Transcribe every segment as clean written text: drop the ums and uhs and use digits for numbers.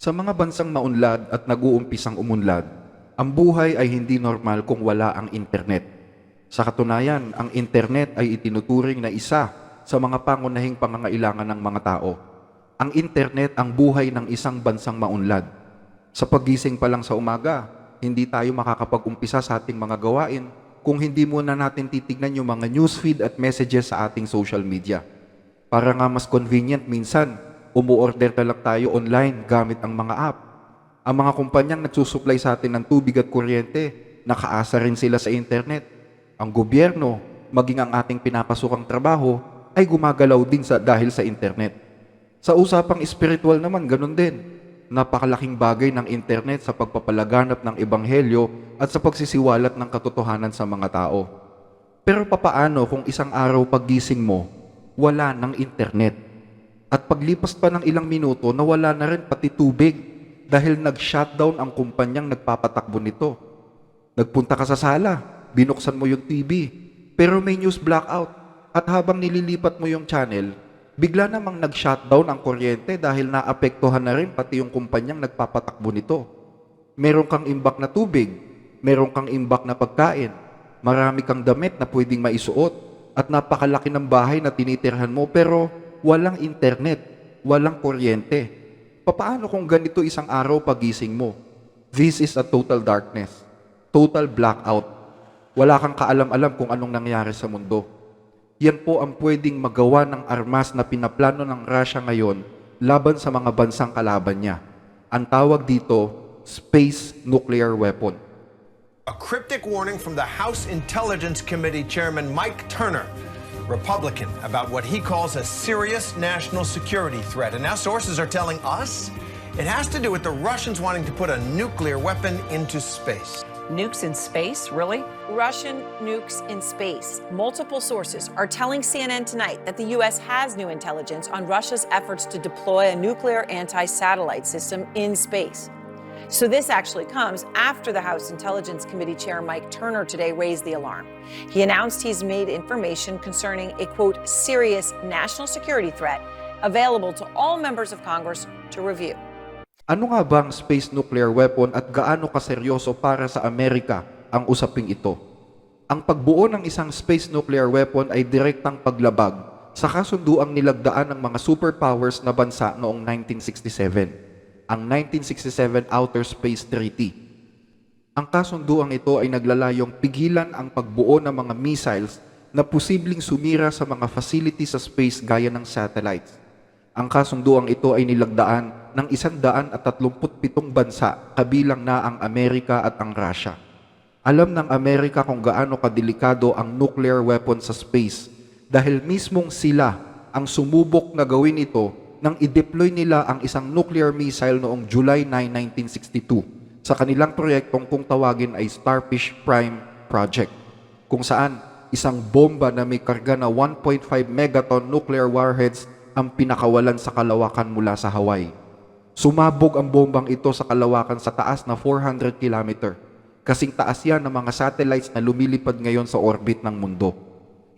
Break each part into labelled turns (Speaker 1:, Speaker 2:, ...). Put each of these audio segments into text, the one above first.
Speaker 1: Sa mga bansang maunlad at nag-uumpisang umunlad, ang buhay ay hindi normal kung wala ang internet. Sa katunayan, ang internet ay itinuturing na isa sa mga pangunahing pangangailangan ng mga tao. Ang internet ang buhay ng isang bansang maunlad. Sa paggising pa lang sa umaga, hindi tayo makakapag-umpisa sa ating mga gawain kung hindi muna natin titignan yung mga newsfeed at messages sa ating social media. Para nga mas convenient minsan, umu-order na lang tayo online gamit ang mga app. Ang mga kumpanyang nagsusupply sa atin ng tubig at kuryente, nakaasa rin sila sa internet. Ang gobyerno, maging ang ating pinapasukang trabaho, ay gumagalaw din dahil sa internet. Sa usapang espiritual naman, ganun din. Napakalaking bagay ng internet sa pagpapalaganap ng ebanghelyo at sa pagsisiwalat ng katotohanan sa mga tao. Pero papaano kung isang araw paggising mo, wala ng internet? At paglipas pa ng ilang minuto, nawala na rin pati tubig dahil nag-shutdown ang kumpanyang nagpapatakbo nito. Nagpunta ka sa sala, binuksan mo yung TV, pero may news blackout. At habang nililipat mo yung channel, bigla namang nag-shutdown ang kuryente dahil naapektuhan na rin pati yung kumpanyang nagpapatakbo nito. Meron kang imbak na tubig, meron kang imbak na pagkain, marami kang damit na pwedeng maisuot, at napakalaki ng bahay na tinitirhan mo pero walang internet, walang kuryente. Papaano kung ganito isang araw pagising mo? This is a total darkness, total blackout. Wala kang kaalam-alam kung anong nangyari sa mundo. Yan po ang pwedeng magawa ng armas na pinaplano ng Russia ngayon laban sa mga bansang kalaban niya. Ang tawag dito, space nuclear weapon.
Speaker 2: A cryptic warning from the House Intelligence Committee Chairman Mike Turner, Republican, about what he calls a serious national security threat. And now sources are telling us it has to do with the Russians wanting to put a nuclear weapon into space.
Speaker 3: Nukes in space, really?
Speaker 4: Russian nukes in space. Multiple sources are telling CNN tonight that the U.S. has new intelligence on Russia's efforts to deploy a nuclear anti-satellite system in space. So this actually comes after the House Intelligence Committee Chair Mike Turner today raised the alarm. He announced he's made information concerning a, quote, serious national security threat available to all members of Congress to review.
Speaker 1: Ano nga ba ang space nuclear weapon at gaano kaseryoso para sa Amerika ang usaping ito? Ang pagbuo ng isang space nuclear weapon ay direktang paglabag sa kasunduang nilagdaan ng mga superpowers na bansa noong 1967, ang 1967 Outer Space Treaty. Ang kasunduang ito ay naglalayong pigilan ang pagbuo ng mga missiles na posibleng sumira sa mga facilities sa space gaya ng satellites. Ang kasunduang ito ay nilagdaan ng 137 bansa kabilang na ang Amerika at ang Russia. Alam ng Amerika kung gaano kadelikado ang nuclear weapon sa space dahil mismong sila ang sumubok na gawin ito nang i-deploy nila ang isang nuclear missile noong July 9, 1962 sa kanilang proyektong kung tawagin ay Starfish Prime Project, kung saan isang bomba na may karga na 1.5 megaton nuclear warheads ang pinakawalan sa kalawakan mula sa Hawaii. Sumabog ang bombang ito sa kalawakan sa taas na 400 kilometer. Kasing taas yan ng mga satellites na lumilipad ngayon sa orbit ng mundo.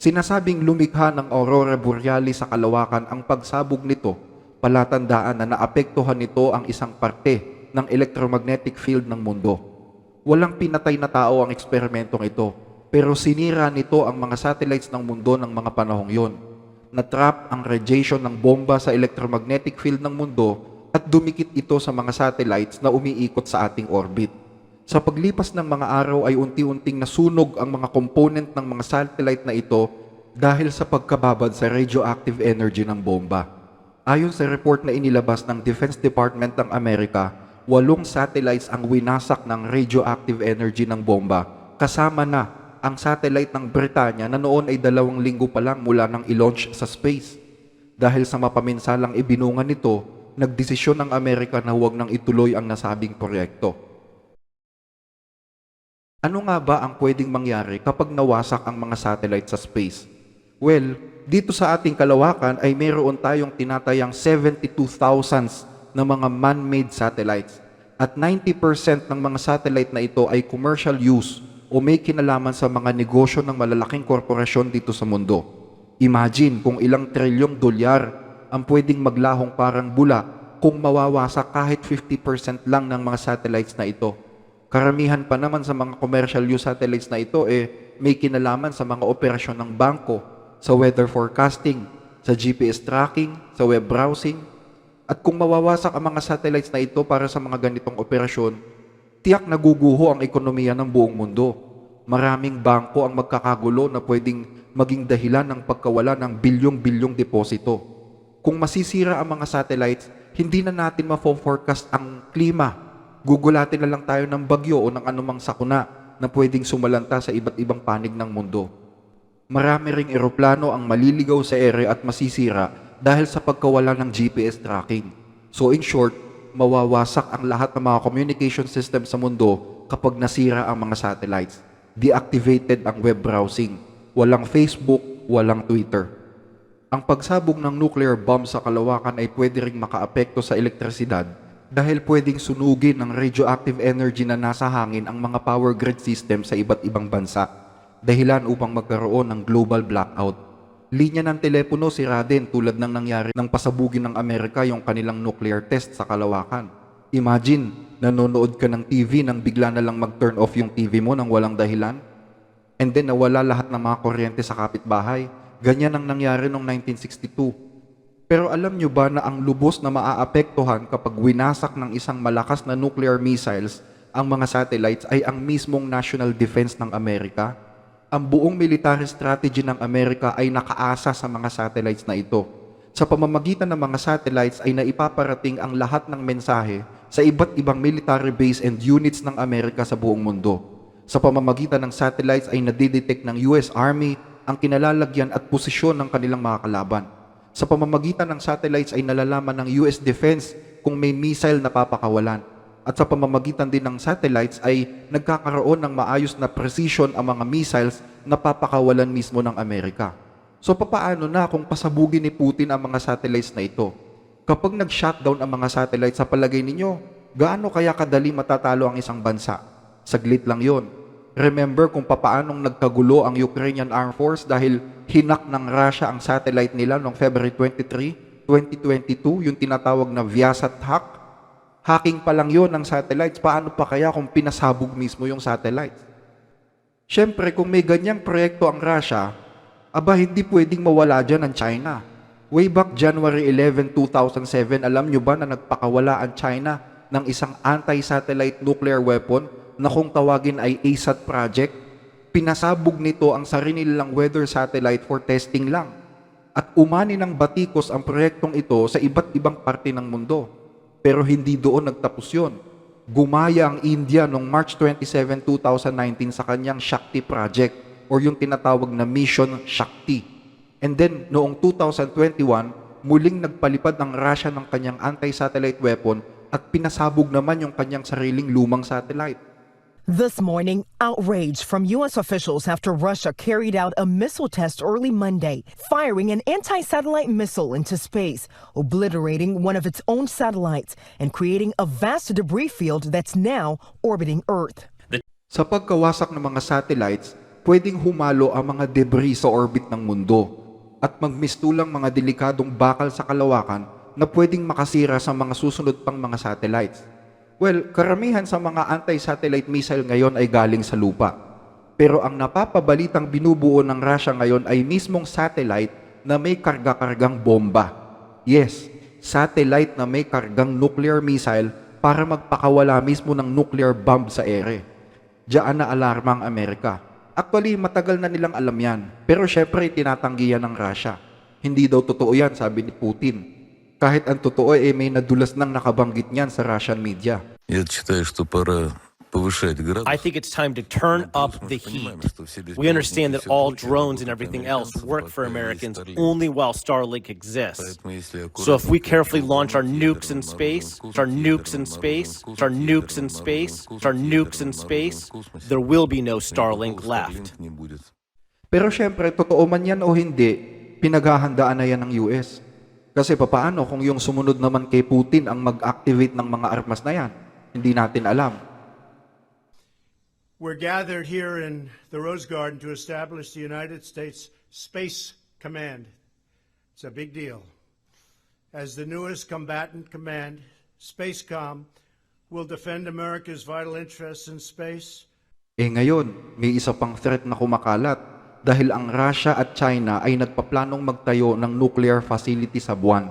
Speaker 1: Sinasabing lumikha ng aurora borealis sa kalawakan ang pagsabog nito, palatandaan na naapektuhan nito ang isang parte ng electromagnetic field ng mundo. Walang pinatay na tao ang eksperimentong ito, pero sinira nito ang mga satellites ng mundo ng mga panahong yon. Natrap ang radiation ng bomba sa electromagnetic field ng mundo at dumikit ito sa mga satellites na umiikot sa ating orbit. Sa paglipas ng mga araw ay unti-unting nasunog ang mga component ng mga satellite na ito dahil sa pagkababad sa radioactive energy ng bomba. Ayon sa report na inilabas ng Defense Department ng Amerika, 8 satellites ang winasak ng radioactive energy ng bomba, kasama na ang satellite ng Britanya na noon ay 2 linggo pa lang mula nang i-launch sa space. Dahil sa mapaminsalang ibinungan nito, nagdesisyon ng Amerika na huwag nang ituloy ang nasabing proyekto. Ano nga ba ang pwedeng mangyari kapag nawasak ang mga satellite sa space? Well, dito sa ating kalawakan ay mayroon tayong tinatayang 72,000 na mga man-made satellites at 90% ng mga satellite na ito ay commercial use o may kinalaman sa mga negosyo ng malalaking korporasyon dito sa mundo. Imagine kung ilang trilyong dolyar ang pwedeng maglahong parang bula kung mawawasak kahit 50% lang ng mga satellites na ito. Karamihan pa naman sa mga commercial use satellites na ito may kinalaman sa mga operasyon ng bangko, sa weather forecasting, sa GPS tracking, sa web browsing. At kung mawawasak ang mga satellites na ito para sa mga ganitong operasyon, tiyak naguguho ang ekonomiya ng buong mundo. Maraming bangko ang magkakagulo na pwedeng maging dahilan ng pagkawala ng bilyong-bilyong deposito. Kung masisira ang mga satellites, hindi na natin ma-forecast ang klima. Gugulatin na lang tayo ng bagyo o ng anumang sakuna na pwedeng sumalanta sa iba't ibang panig ng mundo. Marami ring eroplano ang maliligaw sa ere at masisira dahil sa pagkawala ng GPS tracking. So in short, mawawasak ang lahat ng mga communication system sa mundo kapag nasira ang mga satellites. Deactivated ang web browsing. Walang Facebook, walang Twitter. Ang pagsabog ng nuclear bomb sa kalawakan ay pwede ring makaapekto sa elektrisidad dahil pwedeng sunugin ng radioactive energy na nasa hangin ang mga power grid system sa iba't ibang bansa, dahilan upang magkaroon ng global blackout. Linya ng telepono sira din tulad ng nangyari ng pasabugin ng Amerika yung kanilang nuclear test sa kalawakan. Imagine, nanonood ka ng TV nang bigla na lang mag-turn off yung TV mo nang walang dahilan, and then nawala lahat ng mga kuryente sa kapitbahay. Ganyan ang nangyari noong 1962. Pero alam nyo ba na ang lubos na maaapektuhan kapag winasak ng isang malakas na nuclear missiles ang mga satellites ay ang mismong national defense ng Amerika? Ang buong military strategy ng Amerika ay nakaasa sa mga satellites na ito. Sa pamamagitan ng mga satellites ay naipaparating ang lahat ng mensahe sa iba't ibang military base and units ng Amerika sa buong mundo. Sa pamamagitan ng satellites ay nadidetect ng US Army ang kinalalagyan at posisyon ng kanilang mga kalaban. Sa pamamagitan ng satellites ay nalalaman ng US Defense kung may missile na papakawalan. At sa pamamagitan din ng satellites ay nagkakaroon ng maayos na precision ang mga missiles na papakawalan mismo ng Amerika. So papaano na kung pasabugin ni Putin ang mga satellites na ito? Kapag nag-shutdown ang mga satellites, sa palagay ninyo, gaano kaya kadali matatalo ang isang bansa? Saglit lang yon. Remember kung papaanong nagkagulo ang Ukrainian Armed Force dahil hinak ng Russia ang satellite nila noong February 23, 2022, yung tinatawag na Vyasat hack. Hacking pa lang yon ng satellites. Paano pa kaya kung pinasabog mismo yung satellites? Siyempre, kung may ganyang proyekto ang Russia, hindi pwedeng mawala dyan ang China. Way back January 11, 2007, alam nyo ba na nagpakawala ang China ng isang anti-satellite nuclear weapon na kung tawagin ay ASAT project? Pinasabog nito ang sarili nilang weather satellite for testing lang. At umani ng batikos ang proyektong ito sa iba't ibang parte ng mundo. Pero hindi doon nagtapos yun. Gumaya ang India noong March 27, 2019 sa kanyang Shakti project or yung tinatawag na Mission Shakti. And then, noong 2021, muling nagpalipad ang Russia ng kanyang anti-satellite weapon at pinasabog naman yung kanyang sariling lumang satellite.
Speaker 5: This morning, outrage from U.S. officials after Russia carried out a missile test early Monday, firing an anti-satellite missile into space, obliterating one of its own satellites and creating a vast debris field that's now orbiting Earth.
Speaker 1: Sa pagkawasak ng mga satellites, pwedeng humalo ang mga debris sa orbit ng mundo at magmistulang mga delikadong bakal sa kalawakan na pwedeng makasira sa mga susunod pang mga satellites. Well, karamihan sa mga anti-satellite missile ngayon ay galing sa lupa. Pero ang napapabalitang binubuo ng Russia ngayon ay mismong satellite na may karga-kargang bomba. Yes, satellite na may kargang nuclear missile para magpakawala mismo ng nuclear bomb sa ere. Diyan na alarma ang Amerika. Actually, matagal na nilang alam yan. Pero syempre, tinatanggi yan ng Russia. Hindi daw totoo yan, sabi ni Putin. Kahit ang totoo may nadulas nang nakabanggit niyan sa Russian media.
Speaker 6: I think it's time to turn up the heat. We understand that all drones and everything else work for Americans only while Starlink exists. So if we carefully launch our nukes in space, our nukes in space, our nukes in space, our nukes in space, there will be no Starlink left.
Speaker 1: Pero syempre, totoo man yan o hindi, pinaghahandaan na yan ng US. Kasi papaano kung yung sumunod naman kay Putin ang mag-activate ng mga armas na yan? Hindi natin alam.
Speaker 7: We're gathered here in the Rose Garden to establish the United States Space Command. It's a big deal. as the newest combatant command, SpaceCom will defend America's vital interests in space.
Speaker 1: Ngayon, may isa pang threat na kumakalat dahil ang Russia at China ay nagpaplanong magtayo ng nuclear facility sa buwan.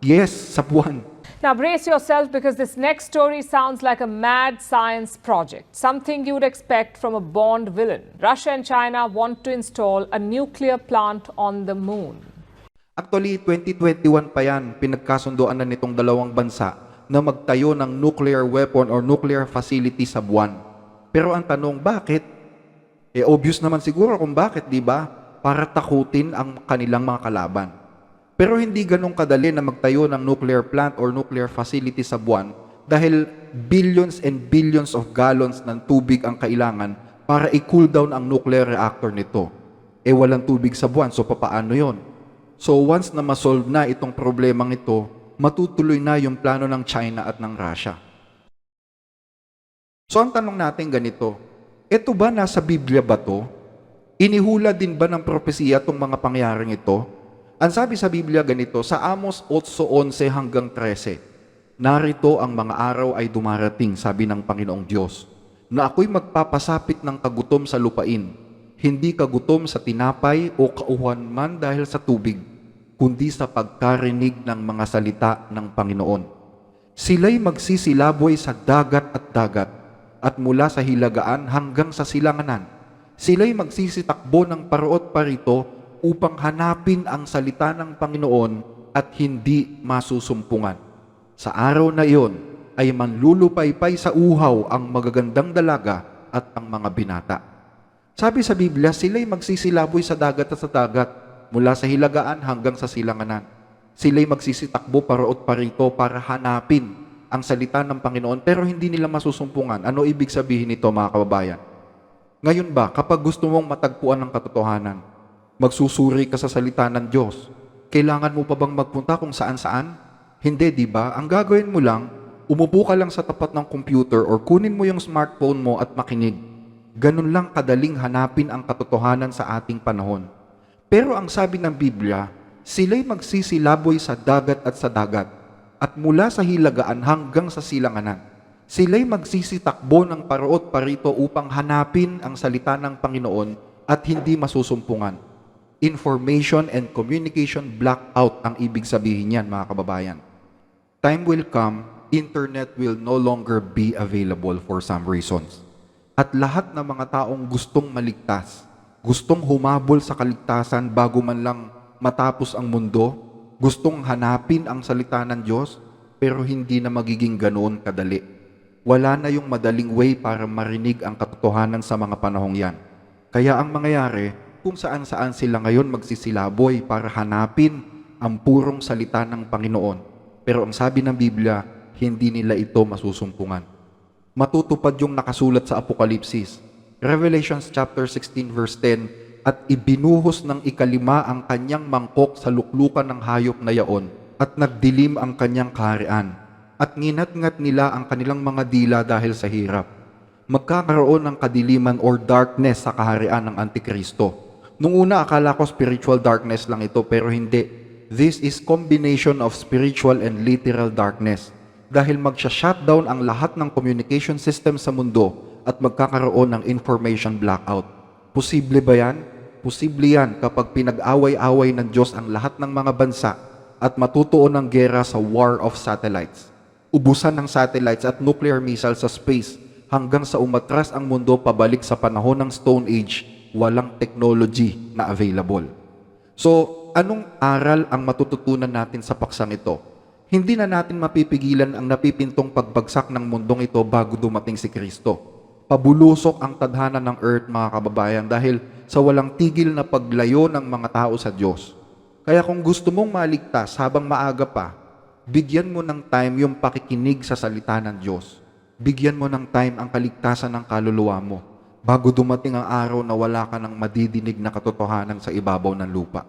Speaker 1: Yes, sa buwan.
Speaker 8: Now brace yourself because this next story sounds like a mad science project, something you would expect from a Bond villain. Russia and China want to install a nuclear plant on the moon.
Speaker 1: Actually, 2021 pa yan, pinagkasundoan na nitong dalawang bansa na magtayo ng nuclear weapon or nuclear facility sa buwan. Pero ang tanong, bakit? Obvious naman siguro kung bakit, di ba? Para takutin ang kanilang mga kalaban. Pero hindi ganun kadali na magtayo ng nuclear plant or nuclear facility sa buwan dahil billions and billions of gallons ng tubig ang kailangan para i-cool down ang nuclear reactor nito. Walang tubig sa buwan, so papaano yon? So once na masolve na itong problemang ito, matutuloy na yung plano ng China at ng Russia. So ang tanong natin ganito, ito ba nasa Biblia ba to? Inihula din ba ng propesiya itong mga pangyayaring ito? Ang sabi sa Biblia ganito, sa Amos 8:11 hanggang 13, narito ang mga araw ay dumarating, sabi ng Panginoong Diyos, na ako'y magpapasapit ng kagutom sa lupain, hindi kagutom sa tinapay o kauhan man dahil sa tubig, kundi sa pagkarinig ng mga salita ng Panginoon. Sila'y magsisilaboy sa dagat at dagat, at mula sa hilagaan hanggang sa silanganan. Sila'y magsisitakbo ng paro't parito upang hanapin ang salita ng Panginoon at hindi masusumpungan. Sa araw na iyon ay manlulupaypay sa uhaw ang magagandang dalaga at ang mga binata. Sabi sa Biblia, sila'y magsisilaboy sa dagat at sa dagat, mula sa hilagaan hanggang sa silanganan. Sila'y magsisitakbo paro't parito para hanapin ang salita ng Panginoon, pero hindi nila masusumpungan. Ano ibig sabihin nito, mga kababayan? Ngayon ba, kapag gusto mong matagpuan ng katotohanan, magsusuri ka sa salita ng Diyos, kailangan mo pa bang magpunta kung saan-saan? Hindi, di ba? Ang gagawin mo lang, umupo ka lang sa tapat ng computer or kunin mo yung smartphone mo at makinig. Ganun lang kadaling hanapin ang katotohanan sa ating panahon. Pero ang sabi ng Biblia, sila'y magsisilaboy sa dagat at sa dagat, at mula sa hilagaan hanggang sa silanganan. Sila'y magsisitakbo ng paro't parito upang hanapin ang salita ng Panginoon at hindi masusumpungan. Information and communication blackout ang ibig sabihin niyan, mga kababayan. Time will come, internet will no longer be available for some reasons. At lahat ng mga taong gustong maligtas, gustong humabol sa kaligtasan bago man lang matapos ang mundo, gustong hanapin ang salita ng Diyos, pero hindi na magiging ganoon kadali. Wala na yung madaling way para marinig ang katotohanan sa mga panahong yan. Kaya ang mangyayari, kung saan-saan sila ngayon magsisilaboy para hanapin ang purong salita ng Panginoon. Pero ang sabi ng Biblia, hindi nila ito masusumpungan. Matutupad yung nakasulat sa Apokalipsis. Revelations chapter 16 verse 10, at ibinuhos ng ikalima ang kanyang mangkok sa luklukan ng hayop na yaon, at nagdilim ang kanyang kaharian, at nginat-ngat nila ang kanilang mga dila dahil sa hirap. Magkakaroon ng kadiliman or darkness sa kaharian ng Antikristo. Nung una, akala ko spiritual darkness lang ito, pero hindi. This is combination of spiritual and literal darkness. Dahil magsha-shutdown ang lahat ng communication system sa mundo at magkakaroon ng information blackout. Posible ba yan? Posible yan kapag pinag-away-away ng Diyos ang lahat ng mga bansa at matutuon ng gera sa war of satellites. Ubusan ng satellites at nuclear missiles sa space hanggang sa umatras ang mundo pabalik sa panahon ng Stone Age, walang technology na available. So, anong aral ang matututunan natin sa paksang ito? Hindi na natin mapipigilan ang napipintong pagbagsak ng mundong ito bago dumating si Kristo. Pabulusok ang tadhana ng earth, mga kababayan, dahil sa walang tigil na paglayo ng mga tao sa Diyos. Kaya kung gusto mong maligtas habang maaga pa, bigyan mo ng time yung pakikinig sa salita ng Diyos. Bigyan mo ng time ang kaligtasan ng kaluluwa mo bago dumating ang araw na wala ka ng madidinig na katotohanan sa ibabaw ng lupa.